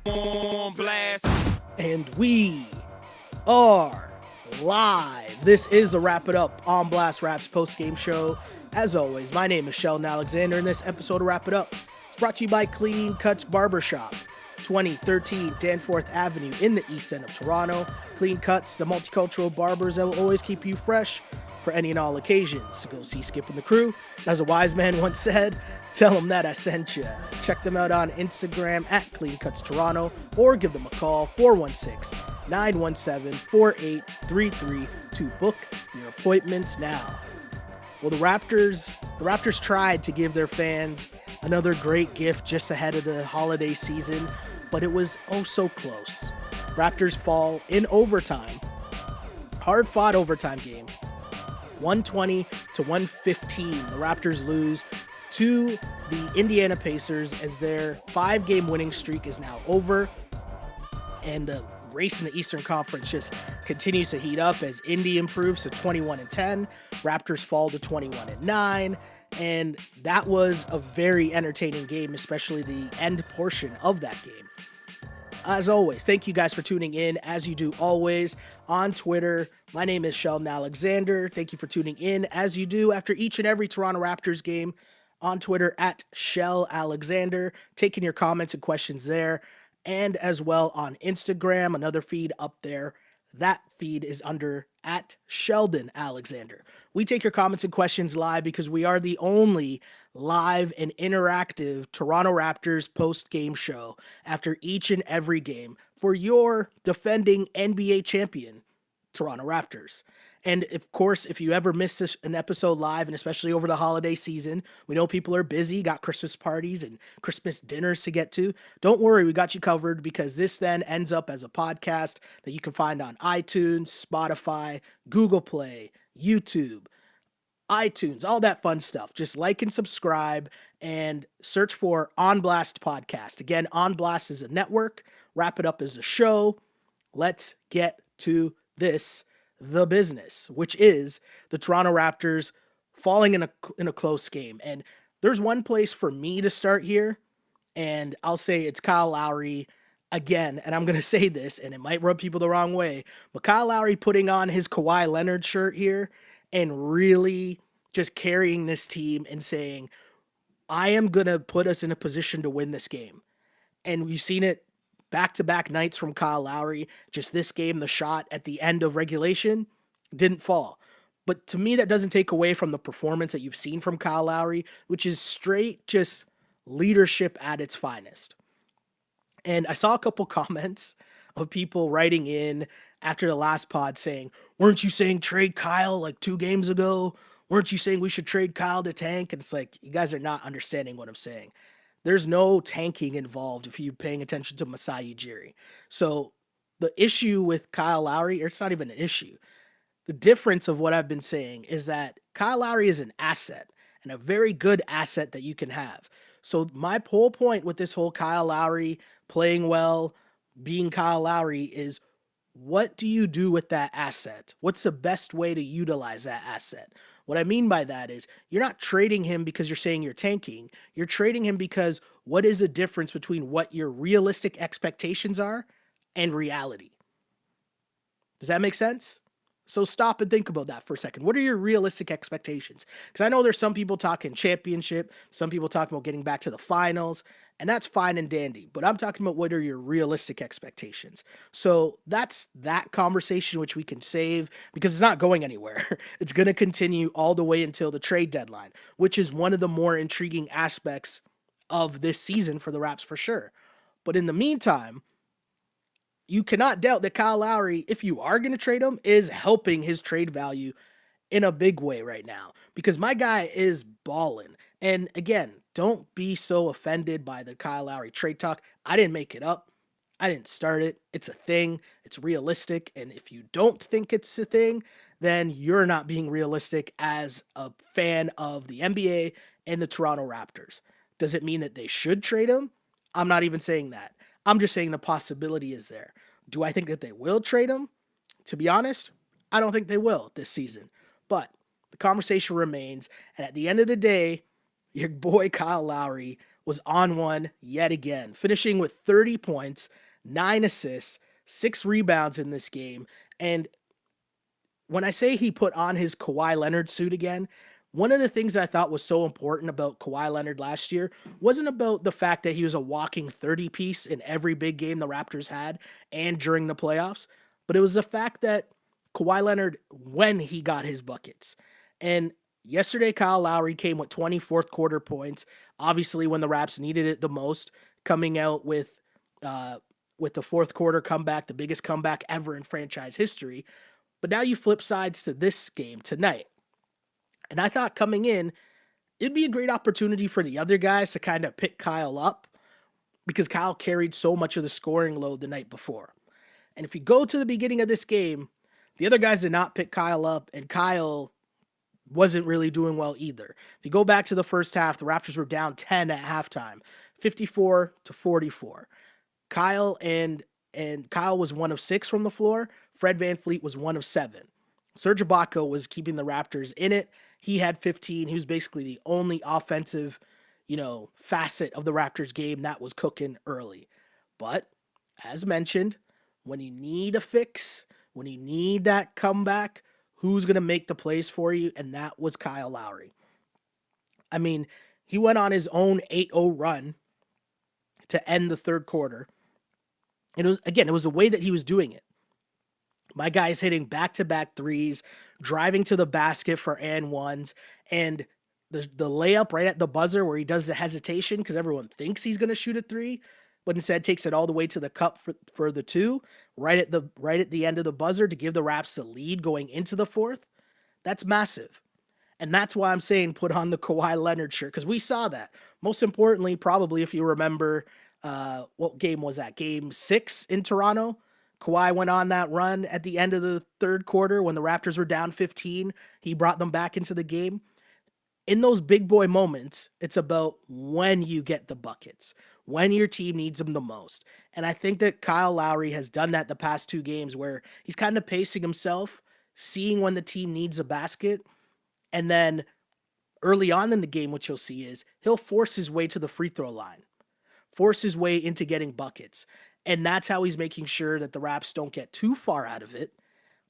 On blast. And we are live. This is the Wrap It Up on Blast Raps post-game show. As always, my name is Sheldon Alexander, and this episode of Wrap It Up is brought to you by Clean Cuts Barbershop, 2013 Danforth Avenue in the east end of Toronto. Clean Cuts, the multicultural barbers that will always keep you fresh for any and all occasions. Go see Skip and the crew. As a wise man once said, tell them that I sent you. Check them out on Instagram at Clean Cuts Toronto or give them a call, 416-917-4833 to book your appointments now. Well, the Raptors tried to give their fans another great gift just ahead of the holiday season, but it was oh so close. Raptors fall in overtime. Hard-fought overtime game. 120 to 115. The Raptors lose to the Indiana Pacers as their 5-game winning streak is now over. And the race in the Eastern Conference just continues to heat up as Indy improves to 21-10. Raptors fall to 21-9. And that was a very entertaining game, especially the end portion of that game. As always, thank you guys for tuning in, as you do always, on Twitter. My name is Sheldon Alexander. Thank you for tuning in, as you do after each and every Toronto Raptors game, on Twitter at Shell Alexander, taking your comments and questions there, and as well on Instagram, another feed up there. That feed is under at Sheldon Alexander. We take your comments and questions live because we are the only live and interactive Toronto Raptors post-game show after each and every game for your defending NBA champion, Toronto Raptors. And of course, if you ever miss an episode live, and especially over the holiday season, we know people are busy, got Christmas parties and Christmas dinners to get to. Don't worry, we got you covered because this then ends up as a podcast that you can find on iTunes, Spotify, Google Play, YouTube, iTunes, all that fun stuff. Just like and subscribe and search for On Blast Podcast. Again, On Blast is a network. Wrap It Up is a show. Let's get to this. The business, which is the Toronto Raptors falling in a close game. And there's one place for me to start here, and I'll say it's Kyle Lowry again, and I'm going to say this, and it might rub people the wrong way, but Kyle Lowry putting on his Kawhi Leonard shirt here and really just carrying this team and saying, I am going to put us in a position to win this game. And we've seen it back-to-back nights from Kyle Lowry. Just this game, the shot at the end of regulation didn't fall. But to me, that doesn't take away from the performance that you've seen from Kyle Lowry, which is straight just leadership at its finest. And I saw a couple comments of people writing in after the last pod saying, weren't you saying trade Kyle like 2 games ago? Weren't you saying we should trade Kyle to tank? And it's like, you guys are not understanding what I'm saying. There's no tanking involved if you're paying attention to Masai Ujiri. So the issue with Kyle Lowry, or it's not even an issue. The difference of what I've been saying is that Kyle Lowry is an asset and a very good asset that you can have. So my whole point with this whole Kyle Lowry playing well, being Kyle Lowry is, what do you do with that asset? What's the best way to utilize that asset? What I mean by that is you're not trading him because you're saying you're tanking. You're trading him because what is the difference between what your realistic expectations are and reality? Does that make sense? So stop and think about that for a second. What are your realistic expectations? Because I know there's some people talking championship, some people talking about getting back to the finals, and that's fine and dandy. But I'm talking about what are your realistic expectations. So that's that conversation which we can save because it's not going anywhere. It's going to continue all the way until the trade deadline, which is one of the more intriguing aspects of this season for the Raps for sure. But in the meantime, you cannot doubt that Kyle Lowry, if you are going to trade him, is helping his trade value in a big way right now because my guy is balling. And again, don't be so offended by the Kyle Lowry trade talk. I didn't make it up. I didn't start it. It's a thing. It's realistic. And if you don't think it's a thing, then you're not being realistic as a fan of the NBA and the Toronto Raptors. Does it mean that they should trade him? I'm not even saying that. I'm just saying the possibility is there. Do I think that they will trade him? To be honest, I don't think they will this season. But the conversation remains. And at the end of the day, your boy Kyle Lowry was on one yet again, finishing with 30 points, 9 assists, 6 rebounds in this game. And when I say he put on his Kawhi Leonard suit again, one of the things I thought was so important about Kawhi Leonard last year wasn't about the fact that he was a walking 30 piece in every big game the Raptors had and during the playoffs, but it was the fact that Kawhi Leonard, when he got his buckets. And yesterday, Kyle Lowry came with 20 fourth quarter points, obviously when the Raps needed it the most, coming out with the fourth quarter comeback, the biggest comeback ever in franchise history. But now you flip sides to this game tonight. And I thought coming in, it'd be a great opportunity for the other guys to kind of pick Kyle up because Kyle carried so much of the scoring load the night before. And if you go to the beginning of this game, the other guys did not pick Kyle up, and Kyle wasn't really doing well either. If you go back to the first half, the Raptors were down 10 at halftime, 54-44. Kyle was 1 of 6 from the floor. Fred VanVleet was 1 of 7. Serge Ibaka was keeping the Raptors in it. He had 15. He was basically the only offensive, facet of the Raptors game that was cooking early. But as mentioned, when you need a fix, when you need that comeback, who's going to make the plays for you? And that was Kyle Lowry. I mean, he went on his own 8-0 run to end the third quarter. And it was the way that he was doing it. My guy's hitting back-to-back threes, driving to the basket for and ones, and the layup right at the buzzer where he does the hesitation because everyone thinks he's going to shoot a three, but instead takes it all the way to the cup for the two, right at the end of the buzzer to give the Raps the lead going into the fourth. That's massive. And that's why I'm saying put on the Kawhi Leonard shirt, because we saw that. Most importantly, probably if you remember, what game was that? Game 6 in Toronto. Kawhi went on that run at the end of the third quarter when the Raptors were down 15. He brought them back into the game. In those big boy moments, it's about when you get the buckets, when your team needs them the most. And I think that Kyle Lowry has done that the past 2 games where he's kind of pacing himself, seeing when the team needs a basket. And then early on in the game, what you'll see is he'll force his way to the free throw line, force his way into getting buckets. And that's how he's making sure that the Raps don't get too far out of it,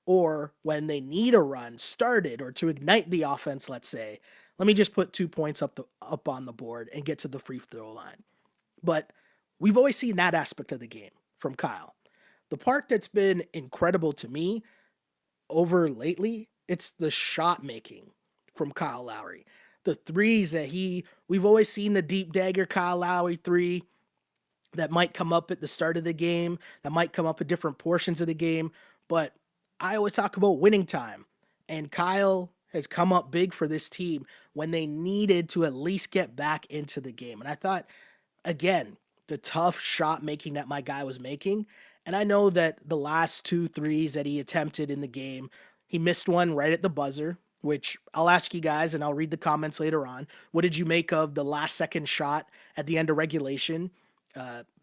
or when they need a run started or to ignite the offense, let's say, let me just put 2 points up on the board and get to the free throw line. But we've always seen that aspect of the game from Kyle. The part that's been incredible to me over lately, it's the shot making from Kyle Lowry. The threes that we've always seen the deep dagger Kyle Lowry three that might come up at the start of the game, that might come up at different portions of the game. But I always talk about winning time. And Kyle has come up big for this team when they needed to at least get back into the game. And I thought, again, the tough shot making that my guy was making. And I know that the last 2 threes that he attempted in the game, he missed one right at the buzzer, which I'll ask you guys and I'll read the comments later on. What did you make of the last second shot at the end of regulation?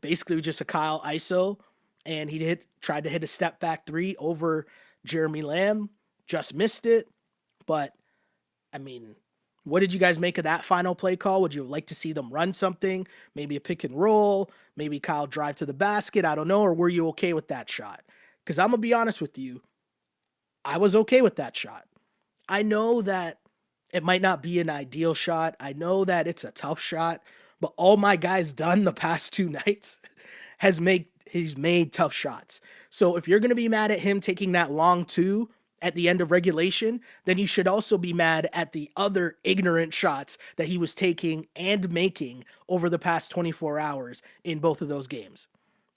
Basically just a Kyle ISO, and he tried to hit a step back 3 over Jeremy Lamb, just missed it. But I mean, what did you guys make of that final play call? Would you like to see them run something, maybe a pick and roll, maybe Kyle drive to the basket? I don't know. Or were you okay with that shot? Because I'm gonna be honest with you, I was okay with that shot. I know that it might not be an ideal shot. I know that it's a tough shot. But all my guys done the past 2 nights he's made tough shots. So if you're going to be mad at him taking that long 2 at the end of regulation, then you should also be mad at the other ignorant shots that he was taking and making over the past 24 hours in both of those games.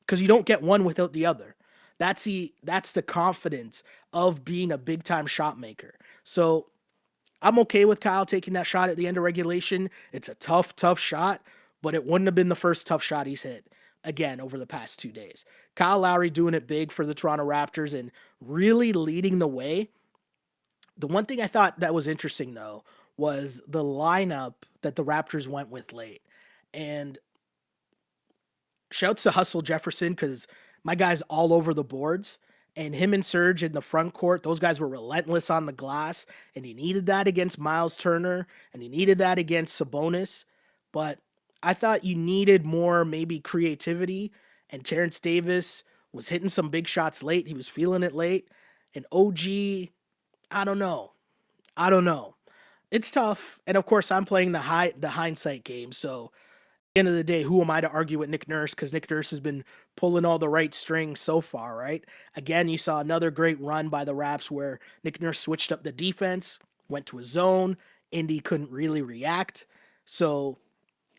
Because you don't get one without the other. That's the confidence of being a big-time shot maker. So I'm okay with Kyle taking that shot at the end of regulation. It's a tough shot, but it wouldn't have been the first tough shot he's hit, again, over the past 2 days. Kyle Lowry doing it big for the Toronto Raptors and really leading the way. The one thing I thought that was interesting, though, was the lineup that the Raptors went with late. And shouts to Hustle Jefferson, because my guy's all over the boards. And him and Serge in the front court, those guys were relentless on the glass. And he needed that against Miles Turner. And he needed that against Sabonis. But I thought you needed more maybe creativity, and Terrence Davis was hitting some big shots late. He was feeling it late. And OG, I don't know. I don't know. It's tough. And of course, I'm playing the hindsight game. So at the end of the day, who am I to argue with Nick Nurse? Because Nick Nurse has been pulling all the right strings so far, right? Again, you saw another great run by the Raps where Nick Nurse switched up the defense, went to a zone. Indy couldn't really react. So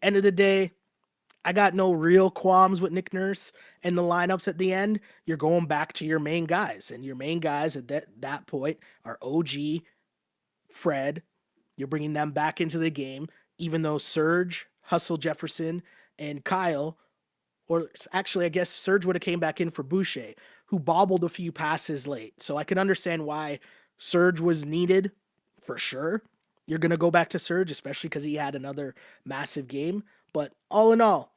end of the day, I got no real qualms with Nick Nurse and the lineups at the end. You're going back to your main guys, and your main guys at that point are OG, Fred. You're bringing them back into the game, even though Serge, Hustle Jefferson, and Kyle, or actually, I guess Serge would have came back in for Boucher, who bobbled a few passes late. So I can understand why Serge was needed for sure. You're going to go back to Serge, especially because he had another massive game. But all in all,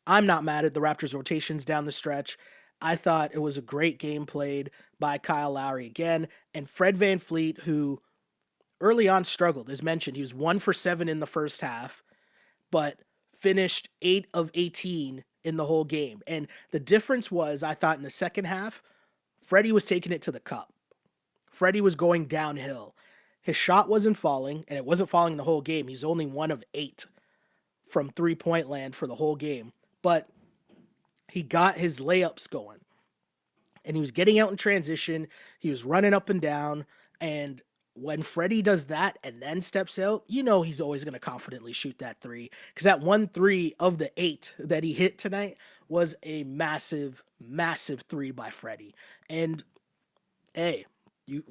I'm not mad at the Raptors' rotations down the stretch. I thought it was a great game played by Kyle Lowry again. And Fred VanVleet, who early on struggled, as mentioned, he was 1 for 7 in the first half, but finished 8 of 18 in the whole game. And the difference was, I thought in the second half, Freddie was taking it to the cup. Freddie was going downhill. His shot wasn't falling, and it wasn't falling the whole game. He's only 1 of 8 from 3-point land for the whole game. But he got his layups going. And he was getting out in transition. He was running up and down. And when Freddie does that and then steps out, you know he's always going to confidently shoot that three. Because that 1 3 of the 8 that he hit tonight was a massive, massive three by Freddie. And hey, you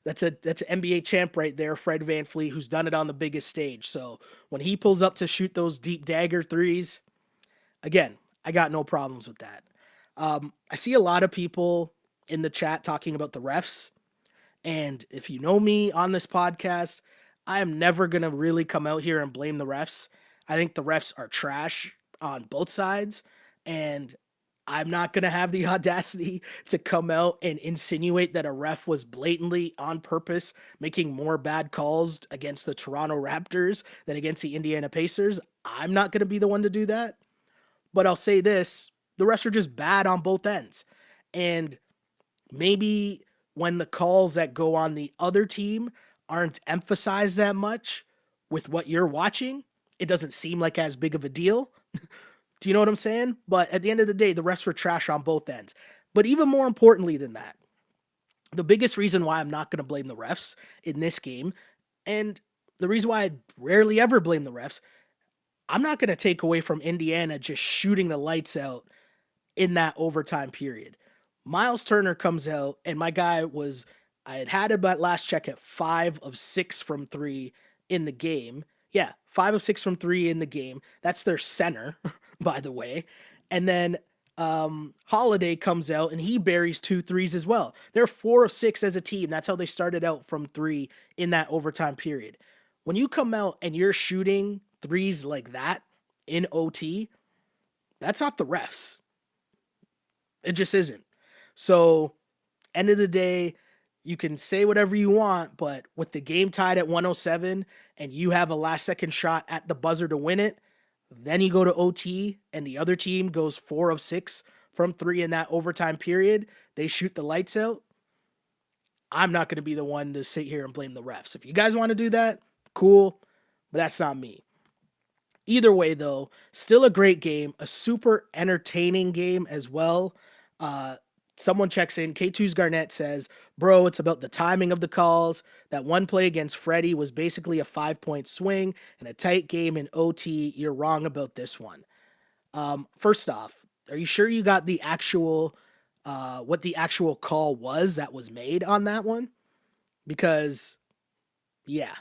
that's an NBA champ right there, Fred VanVleet, who's done it on the biggest stage. So when he pulls up to shoot those deep dagger threes, again, I got no problems with that. I see a lot of people in the chat talking about the refs. And if you know me on this podcast, I am never going to really come out here and blame the refs. I think the refs are trash on both sides. And I'm not going to have the audacity to come out and insinuate that a ref was blatantly on purpose making more bad calls against the Toronto Raptors than against the Indiana Pacers. I'm not going to be the one to do that. But I'll say this, the refs are just bad on both ends. And maybe when the calls that go on the other team aren't emphasized that much with what you're watching, it doesn't seem like as big of a deal. Do you know what I'm saying? But at the end of the day, the refs were trash on both ends. But even more importantly than that, the biggest reason why I'm not going to blame the refs in this game, and the reason why I rarely ever blame the refs, I'm not going to take away from Indiana just shooting the lights out in that overtime period. Miles Turner comes out, and my guy was, I had him at last check at 5 of 6 from 3 in the game. Yeah, 5 of 6 from 3 in the game. That's their center, by the way. And then Holiday comes out, and he buries 2 threes as well. They're 4 of 6 as a team. That's how they started out from 3 in that overtime period. When you come out and you're shooting threes like that in OT, that's not the refs. It just isn't. So, end of the day, you can say whatever you want, but with the game tied at 107 and you have a last second shot at the buzzer to win it, then you go to OT and the other team goes 4 of 6 from 3 in that overtime period. They shoot the lights out. I'm not going to be the one to sit here and blame the refs. If you guys want to do that, cool, but that's not me. Either way, though, still a great game, a super entertaining game as well. Someone checks in, K2's Garnett says, bro, it's about the timing of the calls. That one play against Freddie was basically a 5-point swing and a tight game in OT. You're wrong about this one. First off, are you sure you got the actual, what the actual call was that was made on that one? Because, yeah,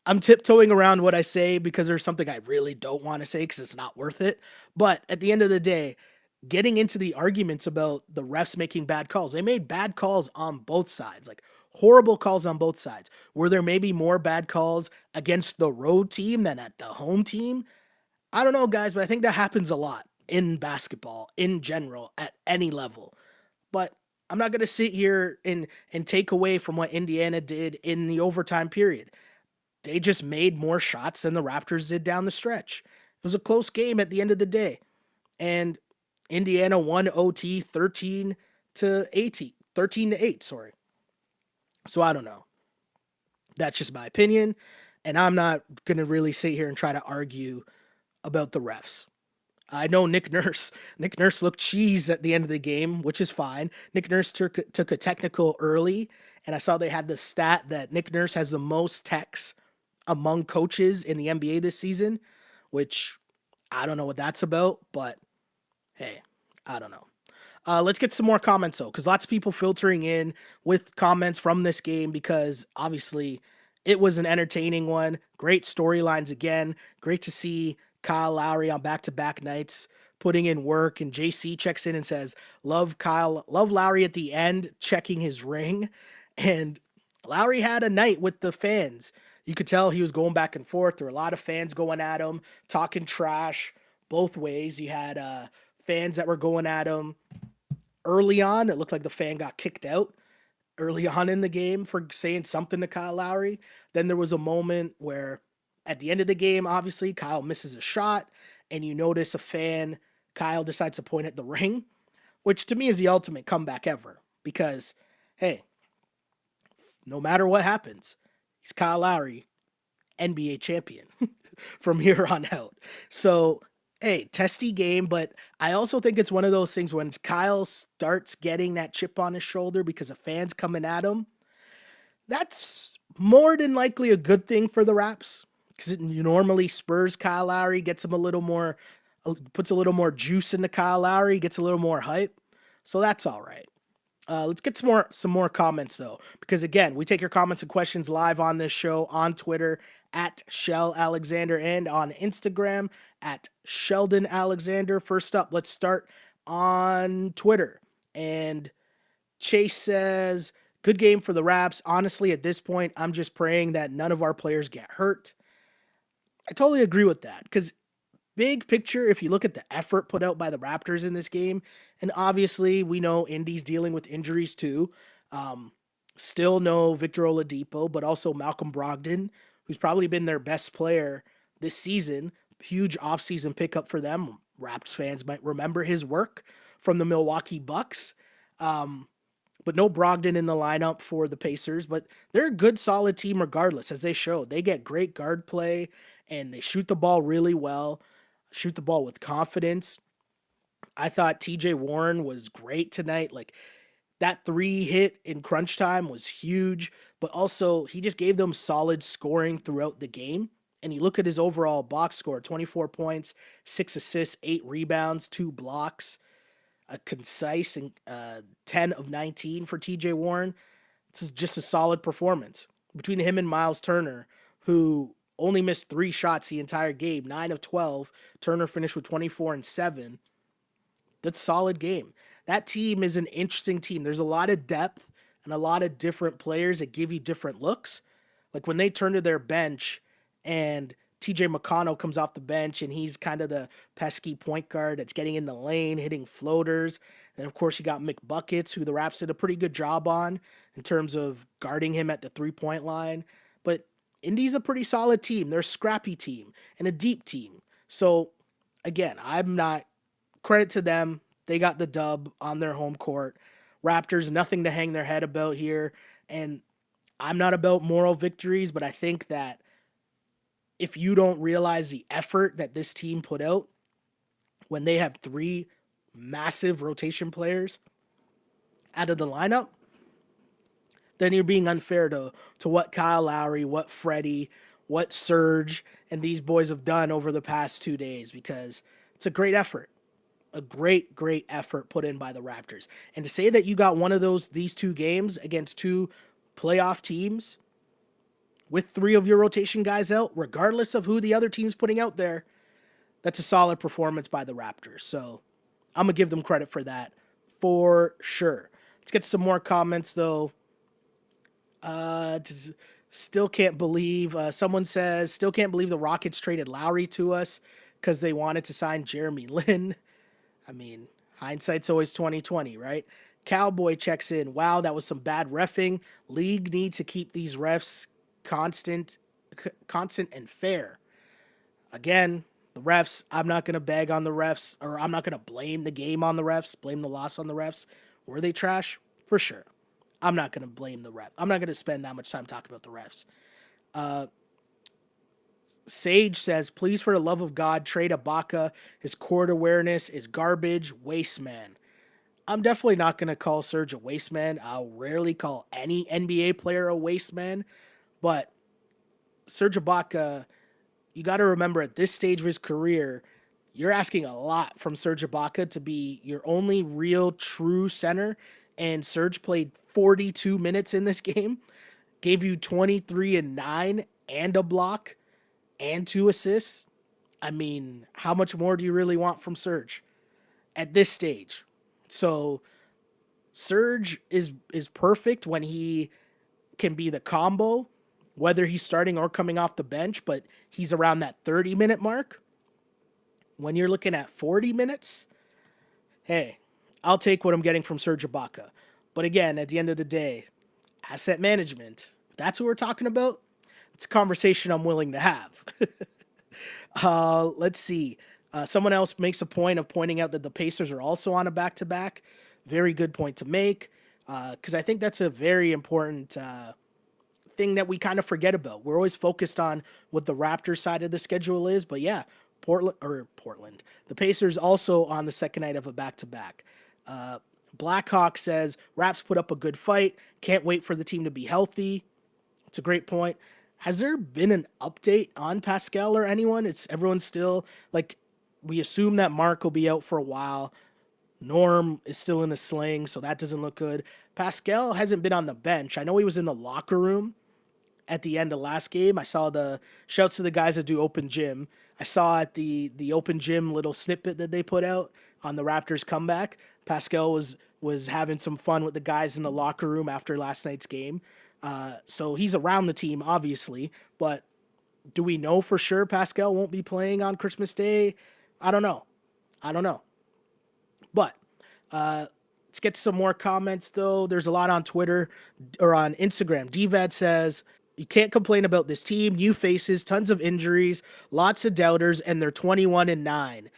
I'm tiptoeing around what I say because there's something I really don't want to say because it's not worth it. But at the end of the day, getting into the arguments about the refs making bad calls, they made bad calls on both sides, like horrible calls on both sides. Were there maybe more bad calls against the road team than at the home team? I don't know, guys, but I think that happens a lot in basketball in general at any level. But I'm not going to sit here and take away from what Indiana did in the overtime period. they just made more shots than the Raptors did down the stretch. It was a close game at the end of the day. And Indiana won OT 13 to 8, sorry. So I don't know. That's just my opinion, and I'm not going to really sit here and try to argue about the refs. I know Nick Nurse. Nick Nurse looked cheese at the end of the game, which is fine. Nick Nurse took a technical early, and I saw they had the stat that Nick Nurse has the most techs among coaches in the NBA this season, which I don't know what that's about, but hey, I don't know. Let's get some more comments though, because lots of people filtering in with comments from this game because obviously it was an entertaining one. Great storylines again. Great to see Kyle Lowry on back-to-back nights putting in work. And JC checks in and says, love Lowry at the end, checking his ring. And Lowry had a night with the fans. You could tell he was going back and forth. There were a lot of fans going at him, talking trash both ways. You had fans that were going at him early on. It looked like the fan got kicked out early on in the game for saying something to Kyle Lowry. Then there was a moment where at the end of the game, obviously, Kyle misses a shot, and you notice Kyle decides to point at the ring, which to me is the ultimate comeback ever. Because, hey, no matter what happens, he's Kyle Lowry, NBA champion from here on out. So, hey, testy game, but I also think it's one of those things when Kyle starts getting that chip on his shoulder because of fans coming at him, that's more than likely a good thing for the Raps because it normally spurs Kyle Lowry, gets him a little more, puts a little more juice into Kyle Lowry, gets a little more hype. So that's all right. Let's get some more comments though, because again, we take your comments and questions live on this show on Twitter at Shell Alexander and on Instagram at Sheldon Alexander. First up, let's start on Twitter. And Chase says, good game for the Raps. Honestly, at this point, I'm just praying that none of our players get hurt. I totally agree with that because big picture, if you look at the effort put out by the Raptors in this game, and obviously we know Indy's dealing with injuries too. Still no Victor Oladipo, but also Malcolm Brogdon, who's probably been their best player this season. Huge offseason pickup for them. Raps fans might remember his work from the Milwaukee Bucks. But no Brogdon in the lineup for the Pacers, but they're a good, solid team regardless, as they showed. They get great guard play, and they shoot the ball really well, shoot the ball with confidence. I thought TJ Warren was great tonight. Like, that 3 hit in crunch time was huge, but also he just gave them solid scoring throughout the game. And you look at his overall box score, 24 points, 6 assists, 8 rebounds, 2 blocks, a concise and 10 of 19 for TJ Warren. It's just a solid performance. Between him and Miles Turner, who only missed 3 shots the entire game, 9 of 12. Turner finished with 24 and 7. That's a solid game. That team is an interesting team. There's a lot of depth and a lot of different players that give you different looks. Like when they turn to their bench and TJ McConnell comes off the bench and he's kind of the pesky point guard that's getting in the lane, hitting floaters. And of course you got McBuckets, who the Raps did a pretty good job on in terms of guarding him at the 3-point line. But Indy's a pretty solid team. They're a scrappy team and a deep team. So again, credit to them. They got the dub on their home court. Raptors, nothing to hang their head about here. And I'm not about moral victories, but I think that if you don't realize the effort that this team put out when they have 3 massive rotation players out of the lineup, then you're being unfair to what Kyle Lowry, what Freddie, what Serge, and these boys have done over the past 2 days, because it's a great effort. A great, great effort put in by the Raptors. And to say that you got one of these 2 games against 2 playoff teams with 3 of your rotation guys out, regardless of who the other team's putting out there, that's a solid performance by the Raptors. So I'm going to give them credit for that for sure. Let's get some more comments though. Still can't believe, someone says, still can't believe the Rockets traded Lowry to us because they wanted to sign Jeremy Lin. I mean, hindsight's always 20/20, right? Cowboy checks in. Wow, that was some bad reffing. League needs to keep these refs constant and fair. Again, the refs, I'm not going to beg on the refs, or I'm not going to blame the game on the refs, blame the loss on the refs. Were they trash? For sure. I'm not going to blame the ref. I'm not going to spend that much time talking about the refs. Sage says, please, for the love of God, trade Ibaka. His court awareness is garbage. Waste man. I'm definitely not going to call Serge a waste man. I'll rarely call any NBA player a waste man. But Serge Ibaka, you got to remember at this stage of his career, you're asking a lot from Serge Ibaka to be your only real true center. And Serge played 42 minutes in this game, gave you 23 and 9 and a block and 2 assists. I mean, how much more do you really want from Serge at this stage? So Serge is perfect when he can be the combo, whether he's starting or coming off the bench, but he's around that 30-minute mark. When you're looking at 40 minutes, hey, I'll take what I'm getting from Serge Ibaka. But again, at the end of the day, asset management, if that's what we're talking about, it's a conversation I'm willing to have. Let's see. Someone else makes a point of pointing out that the Pacers are also on a back-to-back. Very good point to make, because I think that's a very important thing that we kind of forget about. We're always focused on what the Raptors side of the schedule is, but yeah, Portland. The Pacers also on the second night of a back-to-back. Blackhawk says, Raps put up a good fight. Can't wait for the team to be healthy. It's a great point. Has there been an update on Pascal or anyone? Everyone's still, like, we assume that Mark will be out for a while. Norm is still in a sling, so that doesn't look good. Pascal hasn't been on the bench. I know he was in the locker room at the end of last game. I saw the shouts to the guys that do open gym. I saw at the open gym little snippet that they put out on the Raptors comeback. Pascal was having some fun with the guys in the locker room after last night's game. So he's around the team, obviously, but do we know for sure Pascal won't be playing on Christmas Day? I don't know. But let's get to some more comments, though. There's a lot on Twitter or on Instagram. DVAD says, you can't complain about this team. New faces, tons of injuries, lots of doubters, and they're 21 and 9.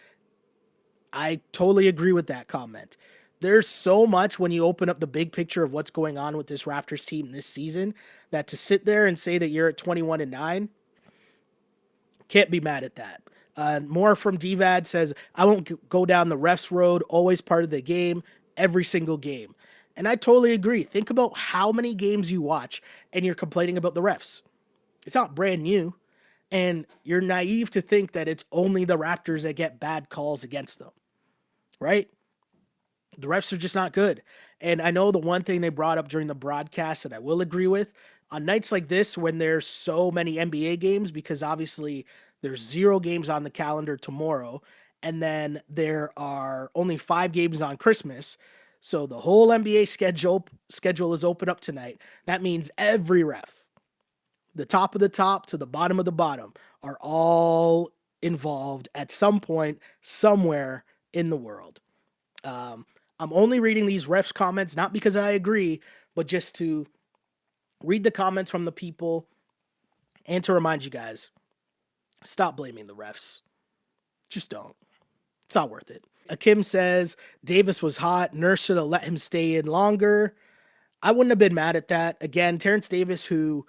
I totally agree with that comment. There's so much when you open up the big picture of what's going on with this Raptors team this season that to sit there and say that you're at 21 and 9, can't be mad at that. More from DVAD says, I won't go down the refs road, always part of the game, every single game. And I totally agree. Think about how many games you watch and you're complaining about the refs. It's not brand new. And you're naive to think that it's only the Raptors that get bad calls against them, right? The refs are just not good. And I know the one thing they brought up during the broadcast that I will agree with, on nights like this when there's so many NBA games, because obviously there's 0 games on the calendar tomorrow, and then there are only 5 games on Christmas. So the whole NBA schedule is open up tonight. That means every ref, the top of the top to the bottom of the bottom, are all involved at some point, somewhere in the world. I'm only reading these refs comments, not because I agree, but just to read the comments from the people and to remind you guys, stop blaming the refs. Just don't. It's not worth it. Akim says, Davis was hot. Nurse should have let him stay in longer. I wouldn't have been mad at that. Again, Terrence Davis, who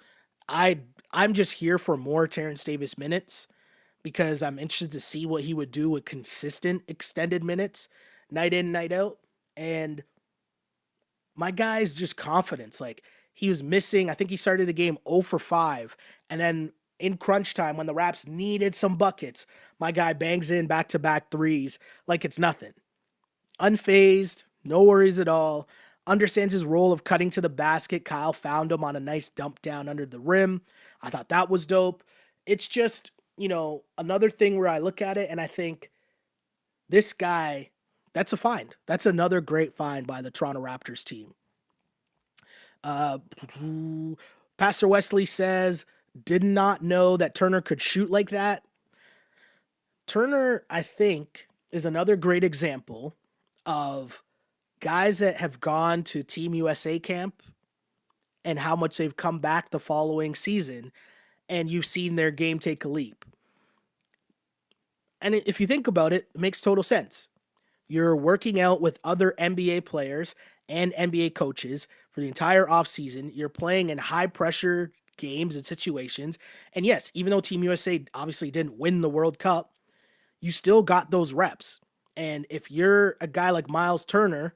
I'm just here for more Terrence Davis minutes because I'm interested to see what he would do with consistent extended minutes, night in, night out. And my guy's just confidence. Like, he was missing, I think he started the game 0 for 5. And then in crunch time, when the Raps needed some buckets, my guy bangs in back-to-back threes like it's nothing. Unfazed, no worries at all. Understands his role of cutting to the basket. Kyle found him on a nice dump down under the rim. I thought that was dope. It's just, another thing where I look at it and I think, this guy, that's a find. That's another great find by the Toronto Raptors team. Pastor Wesley says, did not know that Turner could shoot like that. Turner, I think, is another great example of guys that have gone to Team USA camp and how much they've come back the following season and you've seen their game take a leap. And if you think about it, it makes total sense. You're working out with other NBA players and NBA coaches for the entire offseason. You're playing in high pressure games and situations. And yes, even though Team USA obviously didn't win the World Cup, you still got those reps. And if you're a guy like Miles Turner,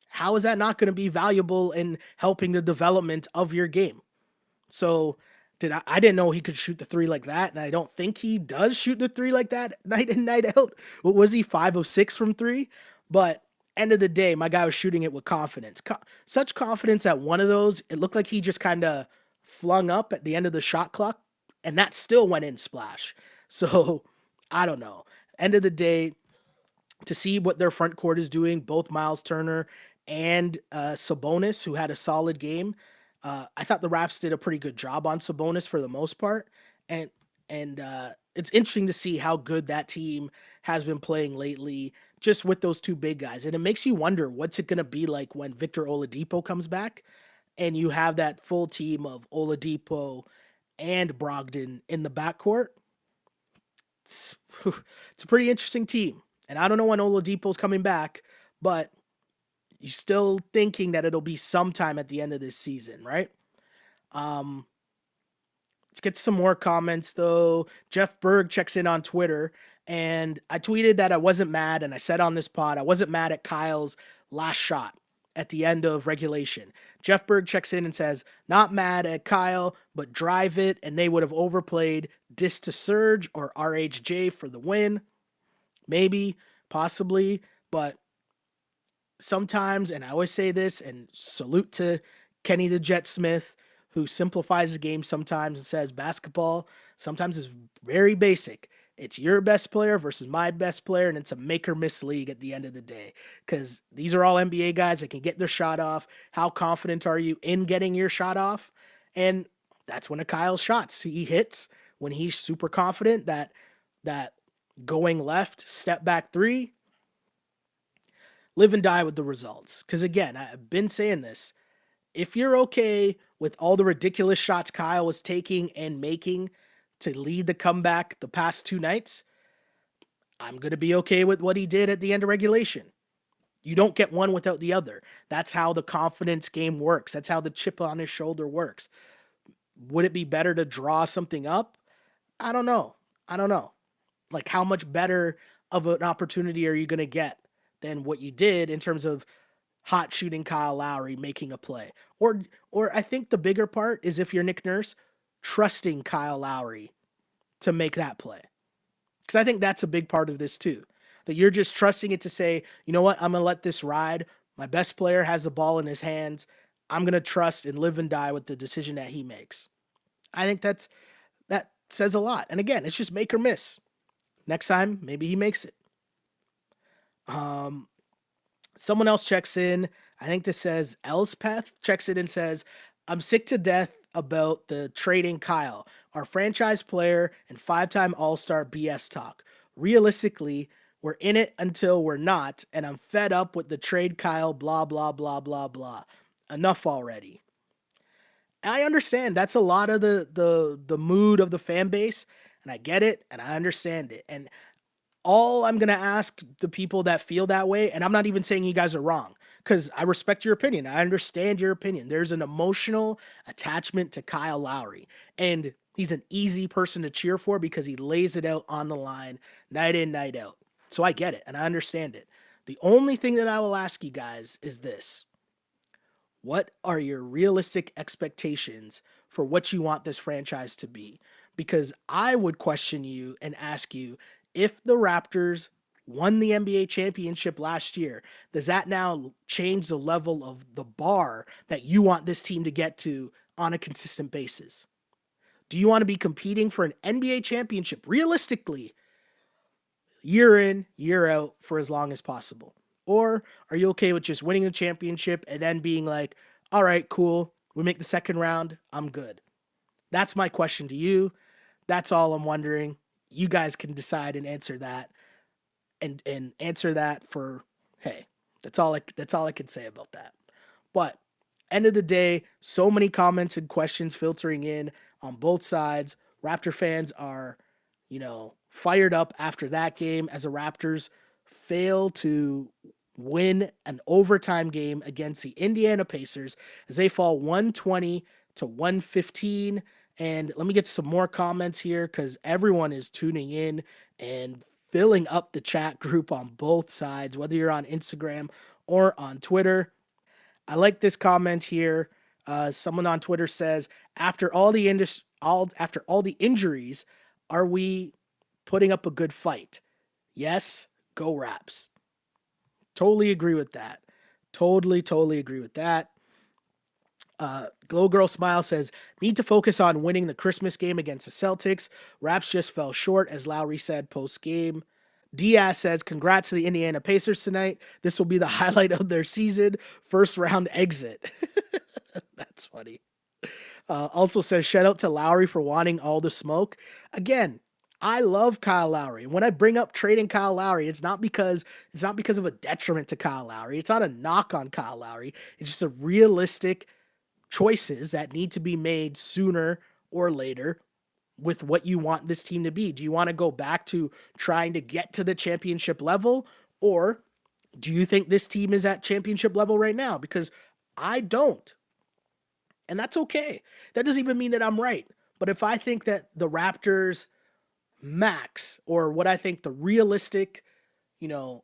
how is that not going to be valuable in helping the development of your game? So I didn't know he could shoot the three like that, and I don't think he does shoot the three like that night in, night out. What was he, 5 of 6 from three? But end of the day, my guy was shooting it with confidence. Such confidence at one of those, it looked like he just kind of flung up at the end of the shot clock, and that still went in splash. So I don't know. End of the day, to see what their front court is doing, both Miles Turner and Sabonis, who had a solid game. I thought the Raps did a pretty good job on Sabonis for the most part, and it's interesting to see how good that team has been playing lately, just with those two big guys. And it makes you wonder what's it going to be like when Victor Oladipo comes back, and you have that full team of Oladipo and Brogdon in the backcourt. It's, it's a pretty interesting team. And I don't know when Oladipo's coming back, but you're still thinking that it'll be sometime at the end of this season, right? Um, let's get some more comments though. Jeff Berg checks in on Twitter, and I tweeted that I wasn't mad, and I said on this pod I wasn't mad at Kyle's last shot at the end of regulation. Jeff Berg checks in and says, not mad at Kyle, but drive it, and they would have overplayed Dis to Surge or RHJ for the win. Maybe, possibly, but sometimes, and I always say this, and salute to Kenny the Jet Smith, who simplifies the game sometimes and says basketball sometimes is very basic. It's your best player versus my best player, and it's a make or miss league at the end of the day. Because these are all NBA guys that can get their shot off. How confident are you in getting your shot off? And that's one of Kyle's shots. He hits when he's super confident that going left, step back three, live and die with the results. Because again, I've been saying this. If you're okay with all the ridiculous shots Kyle was taking and making to lead the comeback the past two nights, I'm going to be okay with what he did at the end of regulation. You don't get one without the other. That's how the confidence game works. That's how the chip on his shoulder works. Would it be better to draw something up? I don't know. Like, how much better of an opportunity are you going to get than what you did in terms of hot shooting Kyle Lowry making a play? Or I think the bigger part is, if you're Nick Nurse, trusting Kyle Lowry to make that play. Because I think that's a big part of this too. That you're just trusting it to say, you know what, I'm going to let this ride. My best player has the ball in his hands. I'm going to trust and live and die with the decision that he makes. I think that says a lot. And again, it's just make or miss. Next time, maybe he makes it. Someone else checks in. I think this says Elspeth checks in and says, I'm sick to death about the trading Kyle, our franchise player and 5-time All-Star BS talk. Realistically, we're in it until we're not, and I'm fed up with the trade Kyle, blah, blah, blah, blah, blah. Enough already. And I understand that's a lot of the mood of the fan base, and I get it, and I understand it. And all I'm going to ask the people that feel that way, and I'm not even saying you guys are wrong, because I respect your opinion. I understand your opinion. There's an emotional attachment to Kyle Lowry, and he's an easy person to cheer for because he lays it out on the line night in, night out. So I get it, and I understand it. The only thing that I will ask you guys is this. What are your realistic expectations for what you want this franchise to be? Because I would question you and ask you, if the Raptors won the NBA championship last year, does that now change the level of the bar that you want this team to get to on a consistent basis? Do you want to be competing for an NBA championship realistically, year in, year out, for as long as possible? Or are you okay with just winning the championship and then being like, all right, cool, we make the second round, I'm good? That's my question to you. That's all I'm wondering. You guys can decide and answer that, and answer that for, hey, that's all I can say about that. But end of the day, so many comments and questions filtering in on both sides. Raptor fans are, fired up after that game as the Raptors fail to win an overtime game against the Indiana Pacers as they fall 120 to 115. And let me get some more comments here because everyone is tuning in and filling up the chat group on both sides, whether you're on Instagram or on Twitter. I like this comment here. Someone on Twitter says, "After after all the injuries, are we putting up a good fight?" Yes, go Raps. Totally agree with that. Totally agree with that. Glow Girl Smile says, "Need to focus on winning the Christmas game against the Celtics. Raps just fell short, as Lowry said post game." Diaz says, "Congrats to the Indiana Pacers tonight. This will be the highlight of their season. First round exit." That's funny. Also says, "Shout out to Lowry for wanting all the smoke." Again, I love Kyle Lowry. When I bring up trading Kyle Lowry, it's not because of a detriment to Kyle Lowry. It's not a knock on Kyle Lowry. It's just a realistic choices that need to be made sooner or later with what you want this team to be. Do you want to go back to trying to get to the championship level, or do you think this team is at championship level right now? Because I don't. And that's okay. That doesn't even mean that I'm right. But if I think that the Raptors max, or what I think the realistic,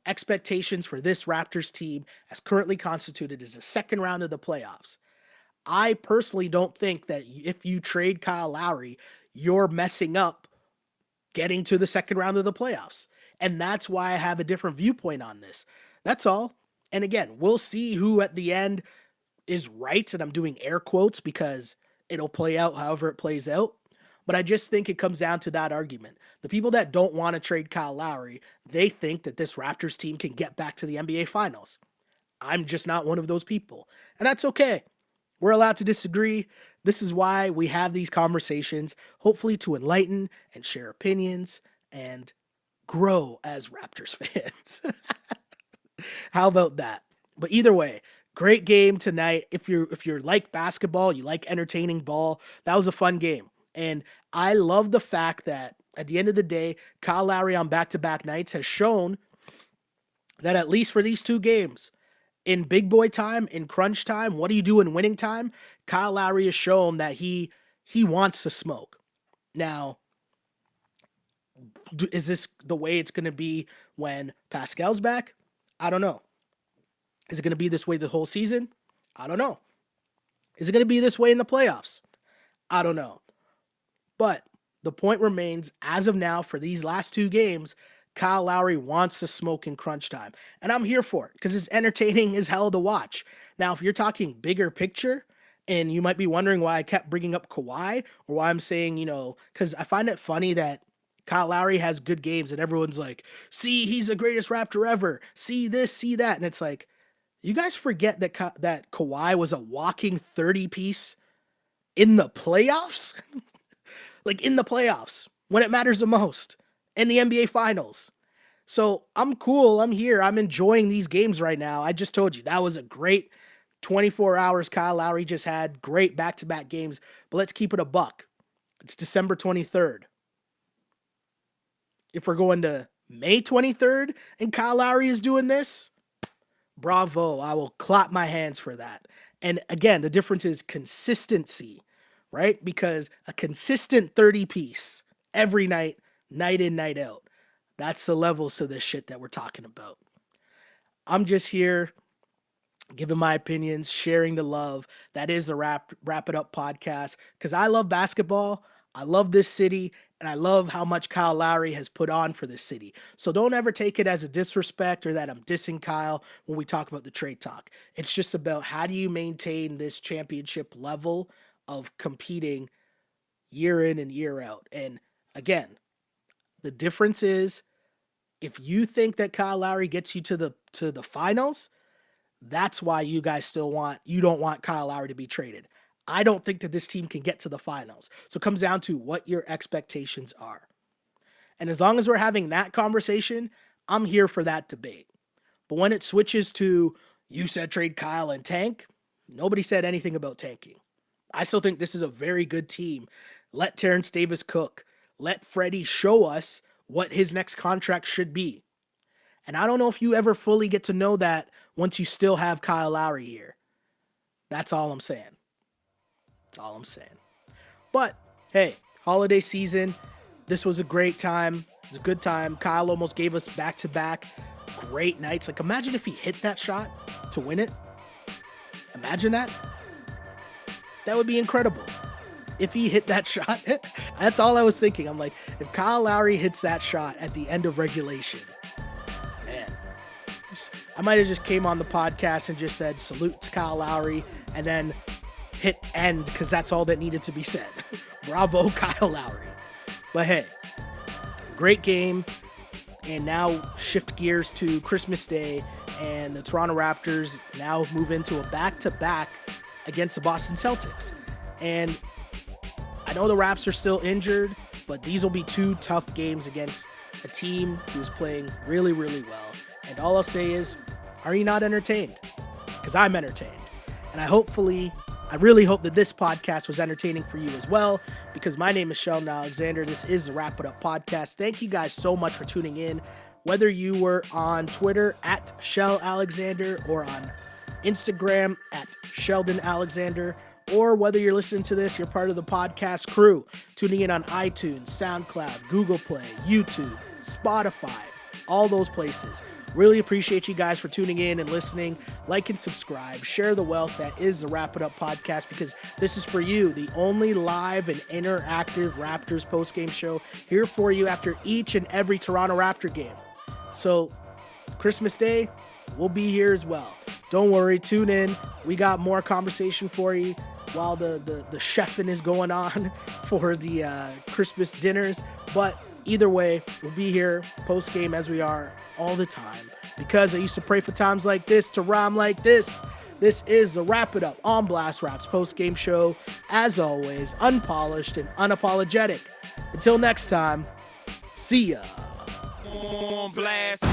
expectations for this Raptors team as currently constituted is the second round of the playoffs, I personally don't think that if you trade Kyle Lowry, you're messing up getting to the second round of the playoffs. And that's why I have a different viewpoint on this. That's all. And again, we'll see who at the end is right. And I'm doing air quotes because it'll play out however it plays out. But I just think it comes down to that argument. The people that don't want to trade Kyle Lowry, they think that this Raptors team can get back to the NBA Finals. I'm just not one of those people. And that's okay. We're allowed to disagree. This is why we have these conversations, hopefully to enlighten and share opinions and grow as Raptors fans. How about that? But either way, great game tonight. If you're like basketball, you like entertaining ball, that was a fun game. And I love the fact that at the end of the day, Kyle Lowry on back-to-back nights has shown that at least for these two games, in big boy time, in crunch time, what do you do in winning time? Kyle Lowry has shown that he wants to smoke. Now, is this the way it's going to be when Pascal's back? I don't know. Is it going to be this way the whole season? I don't know. Is it going to be this way in the playoffs? I don't know. But the point remains, as of now, for these last two games, Kyle Lowry wants to smoke in crunch time. And I'm here for it because it's entertaining as hell to watch. Now, if you're talking bigger picture, and you might be wondering why I kept bringing up Kawhi, or why I'm saying, because I find it funny that Kyle Lowry has good games and everyone's like, see, he's the greatest Raptor ever. See this, see that. And it's like, you guys forget that Kawhi was a walking 30-piece in the playoffs? Like in the playoffs, when it matters the most, in the NBA Finals. So I'm cool. I'm here. I'm enjoying these games right now. I just told you that was a great 24 hours Kyle Lowry just had. Great back-to-back games. But let's keep it a buck. It's December 23rd. If we're going to May 23rd and Kyle Lowry is doing this, bravo. I will clap my hands for that. And again, the difference is consistency, right? Because a consistent 30-piece every night, night in, night out. That's the levels to this shit that we're talking about. I'm just here giving my opinions, sharing the love. That is the Wrap It Up podcast. Because I love basketball. I love this city. And I love how much Kyle Lowry has put on for this city. So don't ever take it as a disrespect or that I'm dissing Kyle when we talk about the trade talk. It's just about how do you maintain this championship level of competing year in and year out. And again, the difference is if you think that Kyle Lowry gets you to the finals, that's why you guys you don't want Kyle Lowry to be traded. I don't think that this team can get to the finals. So it comes down to what your expectations are. And as long as we're having that conversation, I'm here for that debate. But when it switches to, you said trade Kyle and tank, nobody said anything about tanking. I still think this is a very good team. Let Terrence Davis cook. Let Freddie show us what his next contract should be. And I don't know if you ever fully get to know that once you still have Kyle Lowry here. That's all I'm saying. That's all I'm saying. But, hey, holiday season, this was a great time. It was a good time. Kyle almost gave us back-to-back great nights. Like, imagine if he hit that shot to win it. Imagine that. That would be incredible. If he hit that shot, that's all I was thinking. I'm like, if Kyle Lowry hits that shot at the end of regulation, man, I might have just came on the podcast and just said salute to Kyle Lowry and then hit end because that's all that needed to be said. Bravo, Kyle Lowry. But hey, great game. And now shift gears to Christmas Day, and the Toronto Raptors now move into a back-to-back against the Boston Celtics. And I know the Raps are still injured, but these will be two tough games against a team who's playing really, really well. And all I'll say is, are you not entertained? Because I'm entertained. And I really hope that this podcast was entertaining for you as well, because my name is Sheldon Alexander. This is the Wrap It Up Podcast. Thank you guys so much for tuning in. Whether you were on Twitter at Shell Alexander or on Instagram at Sheldon Alexander, or whether you're listening to this, you're part of the podcast crew, tuning in on iTunes, SoundCloud, Google Play, YouTube, Spotify, all those places. Really appreciate you guys for tuning in and listening. Like and subscribe. Share the wealth that is the Wrap It Up Podcast, because this is for you, the only live and interactive Raptors postgame show here for you after each and every Toronto Raptor game. So Christmas Day, we'll be here as well. Don't worry, tune in. We got more conversation for you while the chefing is going on for the Christmas dinners. But either way, we'll be here post-game as we are all the time, because I used to pray for times like this to rhyme like this. This is the Wrap It Up on Blast Raps post-game show. As always, unpolished and unapologetic. Until next time, see ya. On blast.